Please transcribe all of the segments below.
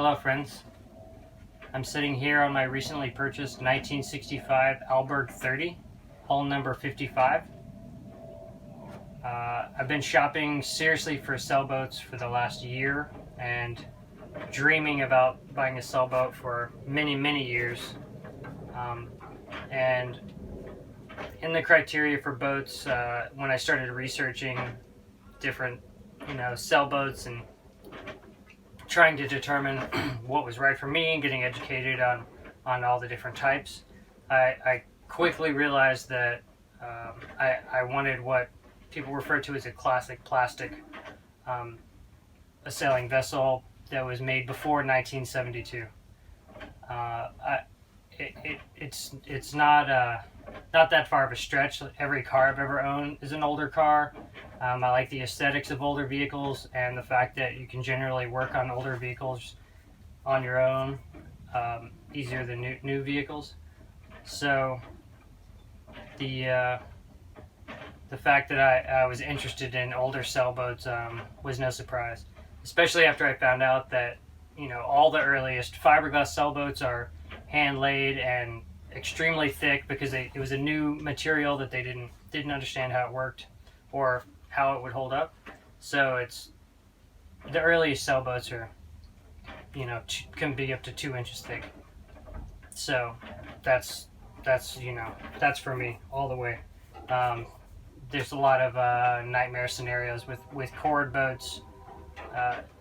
Hello friends, I'm sitting here on my recently purchased 1965 Alberg 30, hull number 55. I've been shopping seriously for sailboats for the last year and dreaming about buying a sailboat for many years. And in the criteria for boats, when I started researching different sailboats and trying to determine what was right for me and getting educated on all the different types, I quickly realized that I wanted what people refer to as a classic plastic, a sailing vessel that was made before 1972. It's not that far of a stretch. Every car I've ever owned is an older car. I like the aesthetics of older vehicles and the fact that you can generally work on older vehicles on your own, easier than new vehicles. So the fact that I was interested in older sailboats was no surprise, especially after I found out that all the earliest fiberglass sailboats are hand laid and extremely thick because it was a new material that they didn't understand how it worked or how it would hold up. So it's the earliest sailboats are can be up to 2 inches thick. So that's for me all the way. There's a lot of nightmare scenarios with cord boats,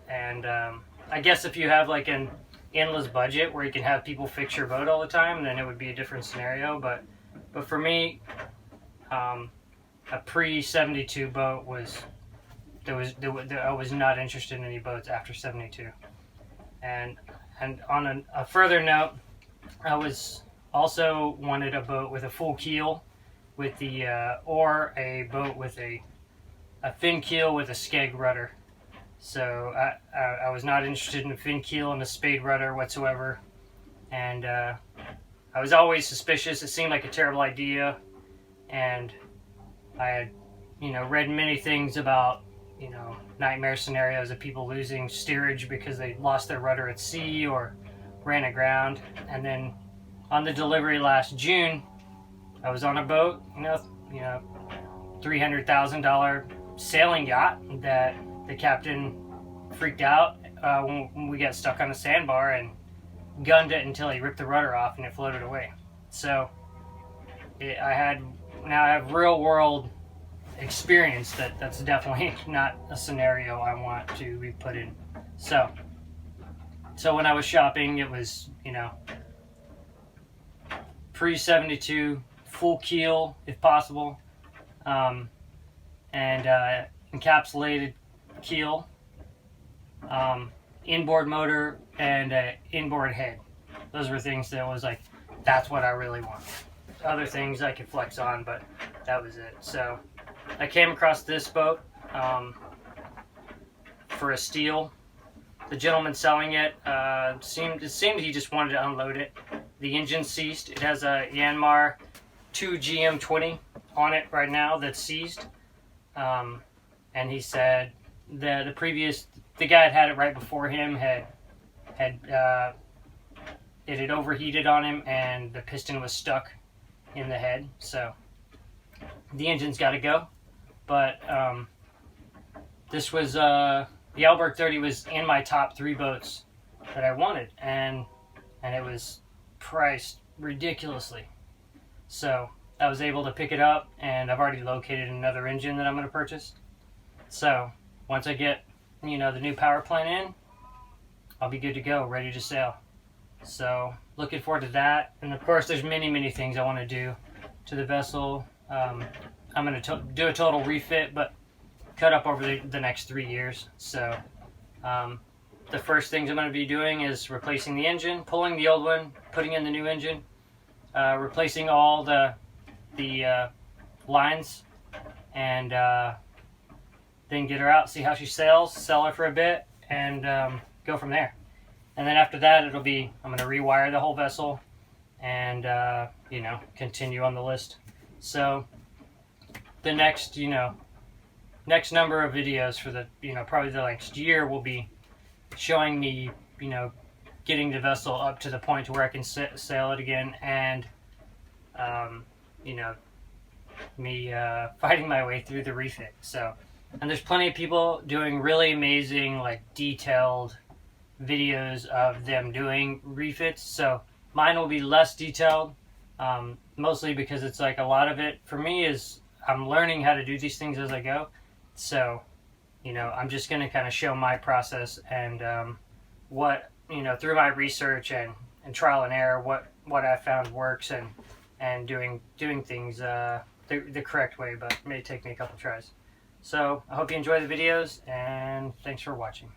and I guess if you have like an endless budget where you can have people fix your boat all the time, then it would be a different scenario. But for me, a pre-72 boat I was not interested in any boats after 72. And on a further note, I was also wanted a boat with a full keel, with the or a boat with a fin keel with a skeg rudder. So I was not interested in a fin keel and a spade rudder whatsoever, and I was always suspicious. It seemed like a terrible idea, and I had read many things about nightmare scenarios of people losing steerage because they lost their rudder at sea or ran aground. And then on the delivery last June, I was on a boat, $300,000 sailing yacht that the captain freaked out when we got stuck on a sandbar and gunned it until he ripped the rudder off and it floated away. So I have real world experience that's definitely not a scenario I want to be put in. So when I was shopping, it was pre-72, full keel if possible, and encapsulated keel, inboard motor, and inboard head. Those were things that was like, that's what I really want. Other things I could flex on, but that was it. So I came across this boat for a steal. The gentleman selling it seemed he just wanted to unload it. The engine seized. It has a Yanmar 2 GM20 on it right now that's seized. And he said the guy had it right before him it had overheated on him and the piston was stuck in the head. So the engine's got to go. But this was the Alberg 30 was in my top 3 boats that I wanted, and it was priced ridiculously. So I was able to pick it up, and I've already located another engine that I'm going to purchase. So once I get the new power plant in, I'll be good to go, ready to sail. So looking forward to that. And of course, there's many things I want to do to the vessel. I'm going to do a total refit, but cut up over the next 3 years. So the first things I'm going to be doing is replacing the engine, pulling the old one, putting in the new engine, replacing all the lines, and then get her out, see how she sails, sell her for a bit, and go from there. And then after that, I'm going to rewire the whole vessel and continue on the list. So the next number of videos for the probably the next year will be showing me getting the vessel up to the point to where I can sail it again, and you know, me fighting my way through the refit. So, and there's plenty of people doing really amazing, like, detailed videos of them doing refits. So mine will be less detailed, mostly because it's like a lot of it for me is I'm learning how to do these things as I go. So, you know, I'm just going to kind of show my process and what, you know, through my research and trial and error, what I found works, and doing things the correct way, but it may take me a couple tries. So I hope you enjoy the videos, and thanks for watching.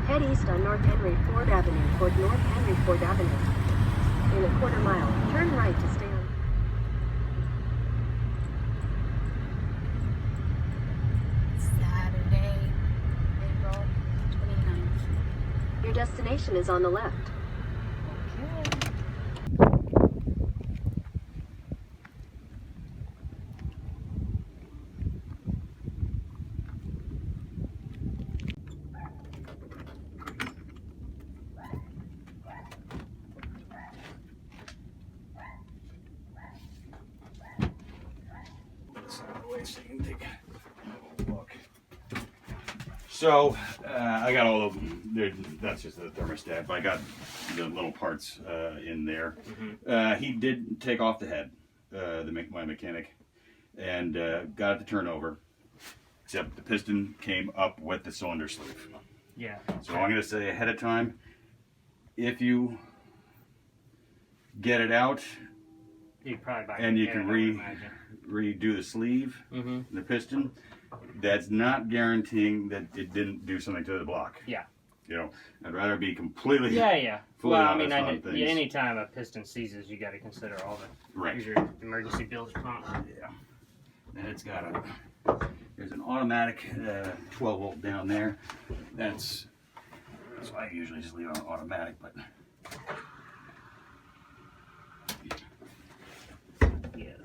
Head east on North Henry Ford Avenue toward North Henry Ford Avenue. In a quarter mile, turn right to stay on. Saturday, April 29th. Your destination is on the left. Okay. So you can take a look. So I got all of them. That's just the thermostat, but I got the little parts in there. He did take off the head, my mechanic, and got it to turn over, except the piston came up with the cylinder sleeve. Yeah. So I'm going to say ahead of time, if you get it out, you probably and you can redo the sleeve, the piston, that's not guaranteeing that it didn't do something to the block. Yeah. You know, I'd rather be completely Well, I mean, things. anytime a piston seizes, you got to consider all the Right. your emergency bills pump. Yeah. And it's got there's an automatic 12 volt down there. That's why I usually just leave it on automatic, but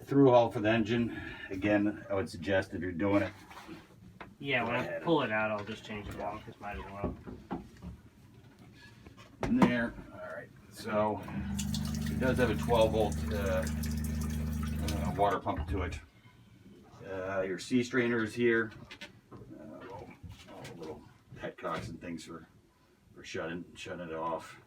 through hull for the engine, again, I would suggest if you're doing it. Yeah, when I pull it out, I'll just change it down, because might as well. In there, all right. So it does have a 12 volt water pump to it. Your sea strainers here, all the little petcocks and things for shutting it off.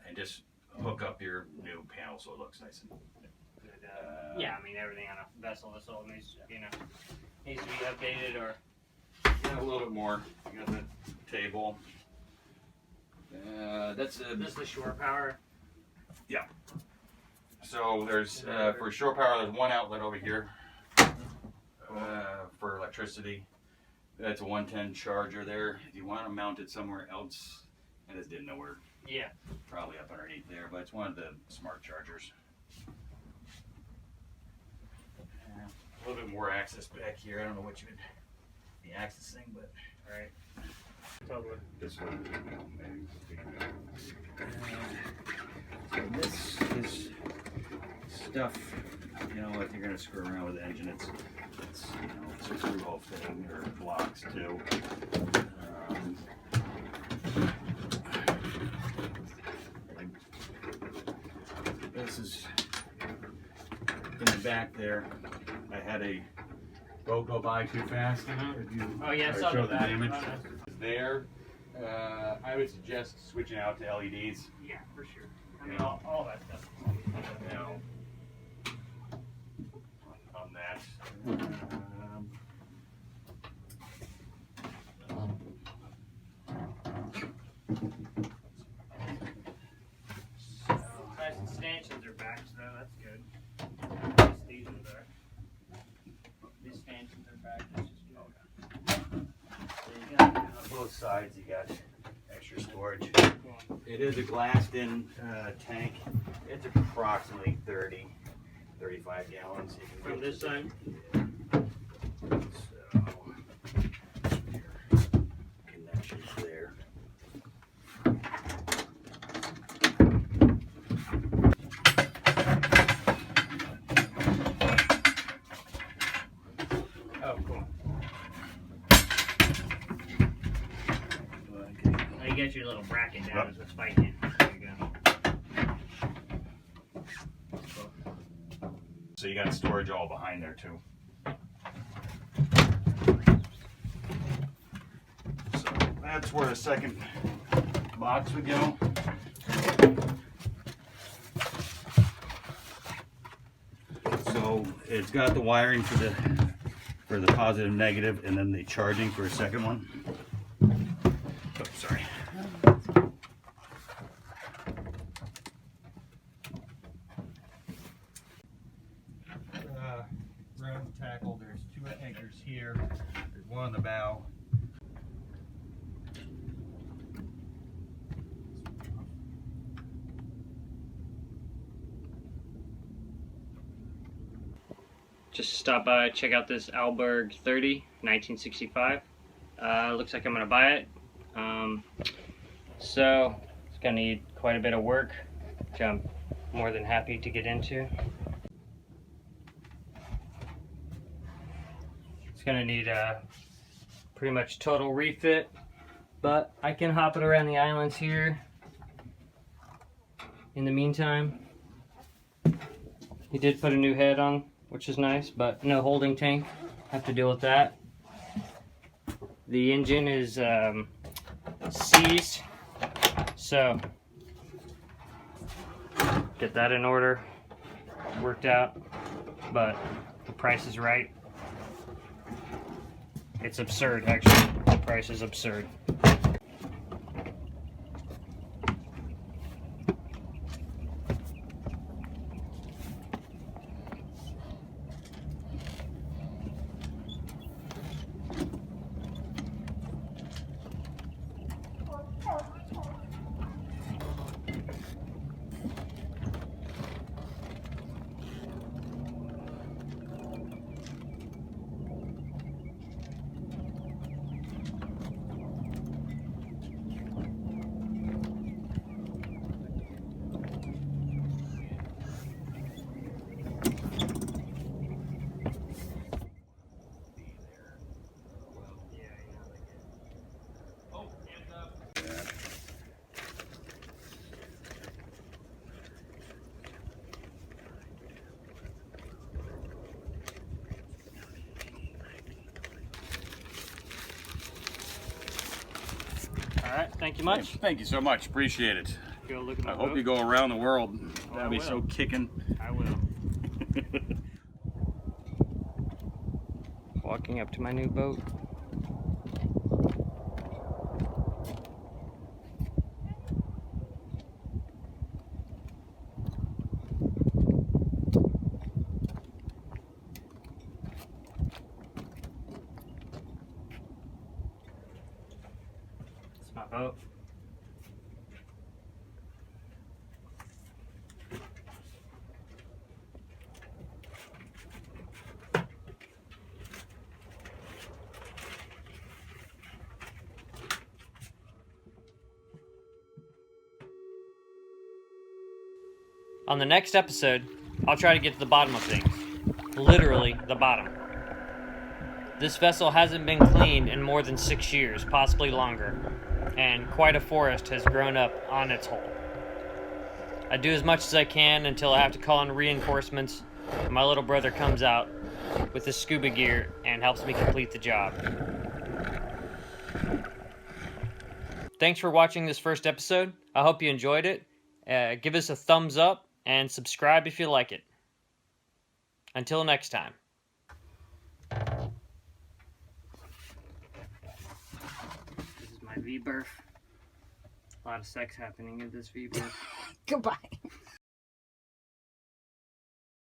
And just hook up your new panel so it looks nice and good. Yeah, I mean, everything on a vessel this old needs to be updated, or a little bit more. You got the table. This is the shore power. Yeah. So there's for shore power, there's one outlet over here for electricity. That's a 110 charger there. If you want to mount it somewhere else, I just didn't know where. Yeah. Probably up underneath there, but it's one of the smart chargers. A little bit more access back here. I don't know what you would be accessing, but all right. Totally. This one. So this is stuff, you know, if you're going to screw around with the engine, it's you know, it's a screw hole fitting or blocks too. This is in the back there. I had a boat go by too fast. If you show the damage there, I would suggest switching out to LEDs. Yeah, for sure. I mean, all that stuff. You know, on that. Nice stanchions are back. both sides you got extra storage. It is a glassed-in tank. It's approximately 35 gallons. You can From this side? So, connections there. Oh, cool. Okay. Oh, you got your little bracket down is what's fighting you. There you go. So you got storage all behind there too. So that's where the second box would go. So it's got the wiring for the positive, negative, and then the charging for a second one. Oh, sorry. Round tackle. There's 2 anchors here. There's one on the bow. Just stop by, check out this Alberg 30, 1965. Looks like I'm gonna buy it. So it's gonna need quite a bit of work, which I'm more than happy to get into. It's gonna need a pretty much total refit, but I can hop it around the islands here in the meantime. He did put a new head on, which is nice, but no holding tank. Have to deal with that. The engine is seized, so get that in order, worked out, but the price is right. It's absurd, actually. The price is absurd. Alright, thank you much. Thank you so much. Appreciate it. Go look at my I hope boat. you go around the world. Oh, That'd be I so will. kicking. I will. Walking up to my new boat. It's my boat. On the next episode, I'll try to get to the bottom of things. Literally, the bottom. This vessel hasn't been cleaned in more than 6 years, possibly longer, and quite a forest has grown up on its hull. I do as much as I can until I have to call in reinforcements, and my little brother comes out with his scuba gear and helps me complete the job. Thanks for watching this first episode. I hope you enjoyed it. Give us a thumbs up and subscribe if you like it. Until next time. This is my V-berth. A lot of sex happening in this V-berth. Goodbye.